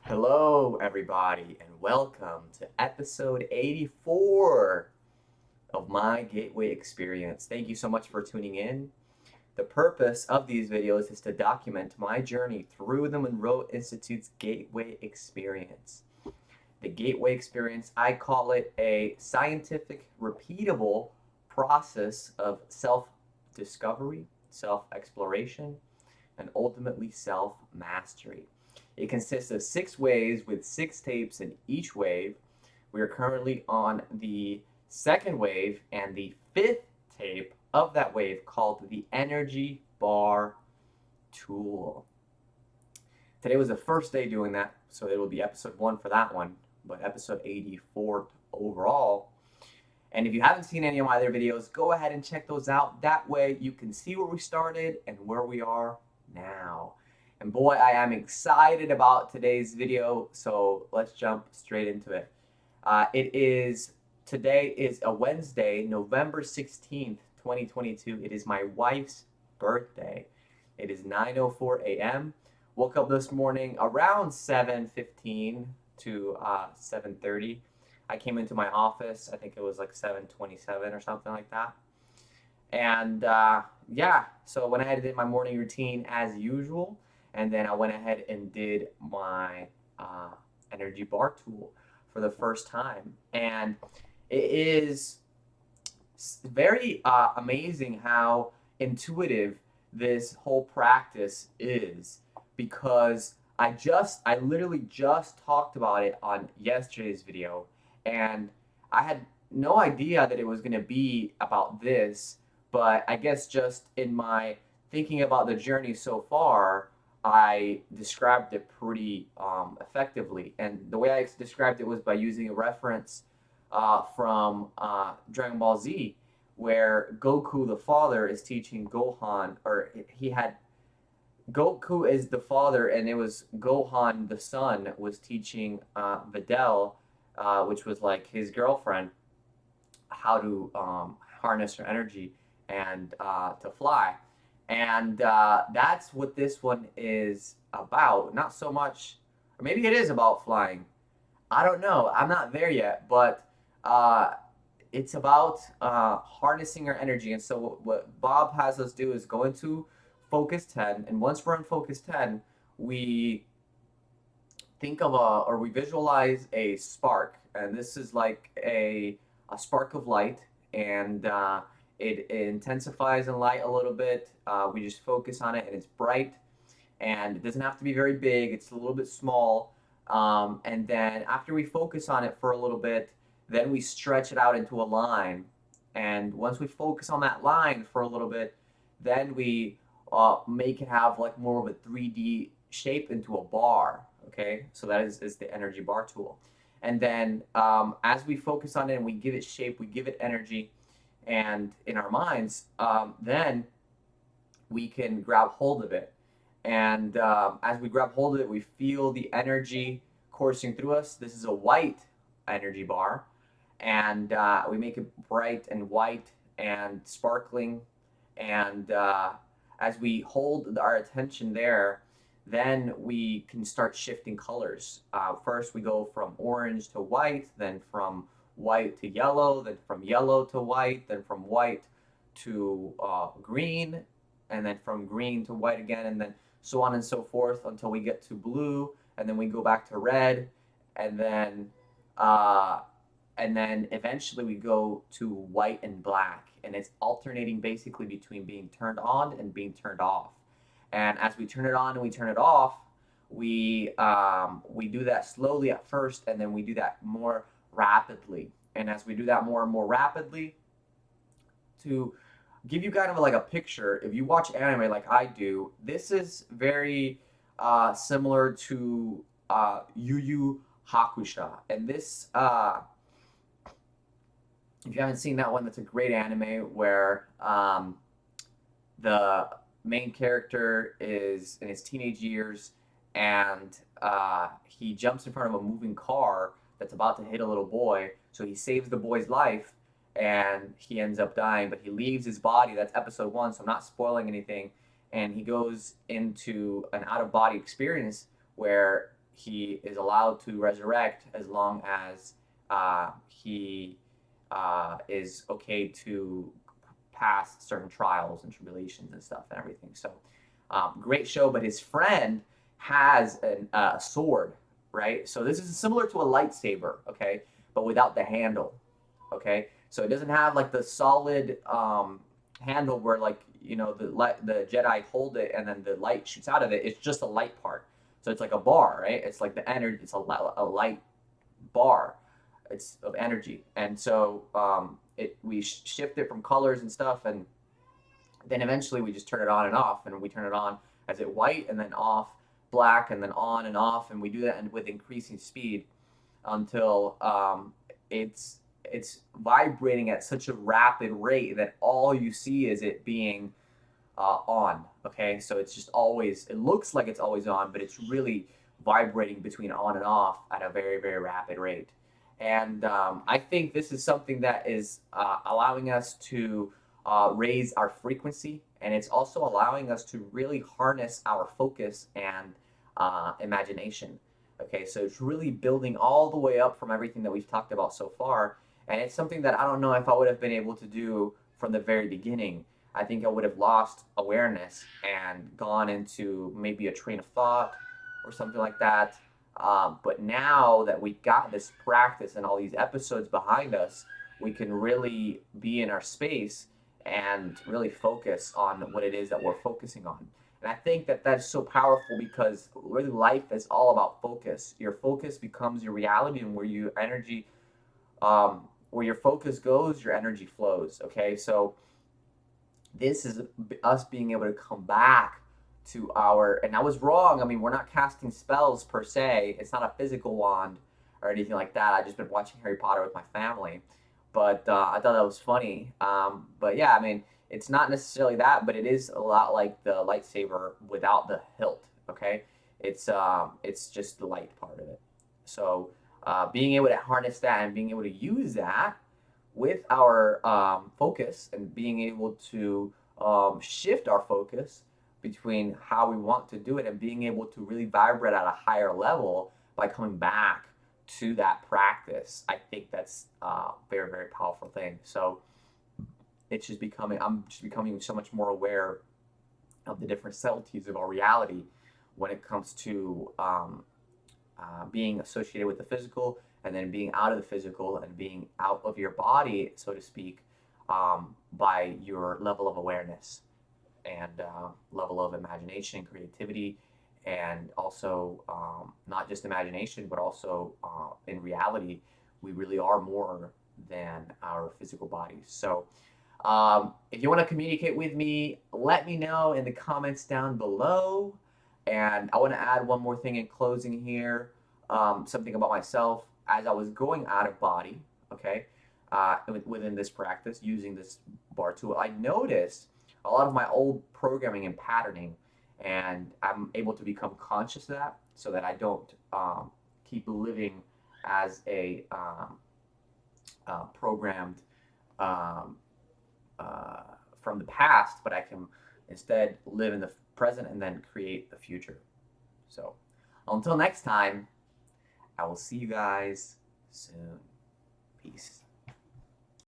Hello, everybody, and welcome to episode 84 of my Gateway Experience. Thank you so much for tuning in. The purpose of these videos is to document my journey through the Monroe Institute's Gateway Experience. The Gateway Experience, I call it a scientific, repeatable process of self discovery, self exploration, and ultimately self mastery. It consists of 6 waves with 6 tapes in each wave. We are currently on the second wave and the fifth tape of that wave called the Energy Bar Tool. Today was the first day doing that, so it will be episode 1 for that one, but episode 84 overall. And if you haven't seen any of my other videos, go ahead and check those out. That way you can see where we started and where we are now. And boy, I am excited about today's video, so let's jump straight into it. Today is a Wednesday, November 16th, 2022. It is my wife's birthday. It is 9:04 a.m. Woke up this morning around 7:15 to 7:30. I came into my office, I think it was like 7:27 or something like that. And yeah, so I went ahead and did my morning routine as usual. And then I went ahead and did my energy bar tool for the first time. And it is very amazing how intuitive this whole practice is because I literally just talked about it on yesterday's video, and I had no idea that it was going to be about this, but I guess just in my thinking about the journey so far, I described it pretty effectively. And the way I described it was by using a reference from Dragon Ball Z, where Goku the father is teaching Gohan, or he had Goku is the father, and it was Gohan the son was teaching Videl, which was like his girlfriend, how to harness her energy and to fly. And that's what this one is about. Not so much, or maybe it is about flying. I don't know. I'm not there yet, but uh, it's about harnessing our energy. And so what Bob has us do is go into focus 10, and once we're in focus 10, we think of or we visualize a spark, and this is like a spark of light, and it intensifies in light a little bit. We just focus on it, and it's bright, and it doesn't have to be very big. It's a little bit small, and then after we focus on it for a little bit, then we stretch it out into a line, and once we focus on that line for a little bit, then we make it have like more of a 3D shape into a bar. Okay, so that is the energy bar tool. And then as we focus on it and we give it shape, we give it energy, and in our minds, then we can grab hold of it. And as we grab hold of it, we feel the energy coursing through us. This is a white energy bar, and we make it bright and white and sparkling. And as we hold our attention there, then we can start shifting colors. First, we go from orange to white, then from white to yellow, then from yellow to white, then from white to green, and then from green to white again, and then so on and so forth until we get to blue, and then we go back to red, and then uh, eventually we go to white and black, and it's alternating basically between being turned on and being turned off. And as we turn it on and we turn it off, we do that slowly at first, and then we do that more rapidly. And as we do that more and more rapidly, to give you kind of like a picture, if you watch anime like I do, this is very similar to Yu Yu Hakusha. And this, if you haven't seen that one, that's a great anime where the main character is in his teenage years, and he jumps in front of a moving car that's about to hit a little boy. So he saves the boy's life, and he ends up dying. But he leaves his body. That's episode 1, so I'm not spoiling anything. And he goes into an out of body experience where he is allowed to resurrect as long as he is okay to pass certain trials and tribulations and stuff and everything. So, great show. But his friend has a sword, right? So this is similar to a lightsaber, okay, but without the handle, okay. So it doesn't have like the solid handle where like the Jedi hold it and then the light shoots out of it. It's just a light part. So it's like a bar, right? It's like the energy. It's a light bar. It's of energy, and so we shift it from colors and stuff, and then eventually we just turn it on and off, and we turn it on as it white, and then off black, and then on and off, and we do that with increasing speed until it's vibrating at such a rapid rate that all you see is it being on. Okay, so it's just always. It looks like it's always on, but it's really vibrating between on and off at a very very rapid rate. And I think this is something that is allowing us to raise our frequency, and it's also allowing us to really harness our focus and imagination. Okay, so it's really building all the way up from everything that we've talked about so far, and it's something that I don't know if I would have been able to do from the very beginning. I think I would have lost awareness and gone into maybe a train of thought or something like that. But now that we've got this practice and all these episodes behind us, we can really be in our space and really focus on what it is that we're focusing on. And I think that that's so powerful because really life is all about focus. Your focus becomes your reality, and where your focus goes, your energy flows. Okay, so this is us being able to come back to our, and I was wrong. I mean, we're not casting spells per se. It's not a physical wand or anything like that. I've just been watching Harry Potter with my family, but I thought that was funny. But yeah, I mean, it's not necessarily that, but it is a lot like the lightsaber without the hilt. Okay, it's just the light part of it. So being able to harness that and being able to use that with our focus and being able to shift our focus between how we want to do it and being able to really vibrate at a higher level by coming back to that practice. I think that's a very, very powerful thing. So I'm just becoming so much more aware of the different subtleties of our reality when it comes to being associated with the physical and then being out of the physical and being out of your body, so to speak, by your level of awareness and level of imagination, creativity, and also not just imagination, but also in reality, we really are more than our physical bodies. So if you want to communicate with me, let me know in the comments down below. And I want to add one more thing in closing here, something about myself. As I was going out of body, okay, within this practice, using this bar tool, I noticed a lot of my old programming and patterning, and I'm able to become conscious of that so that I don't keep living as a programmed from the past, but I can instead live in the present and then create the future. So until next time, I will see you guys soon. Peace.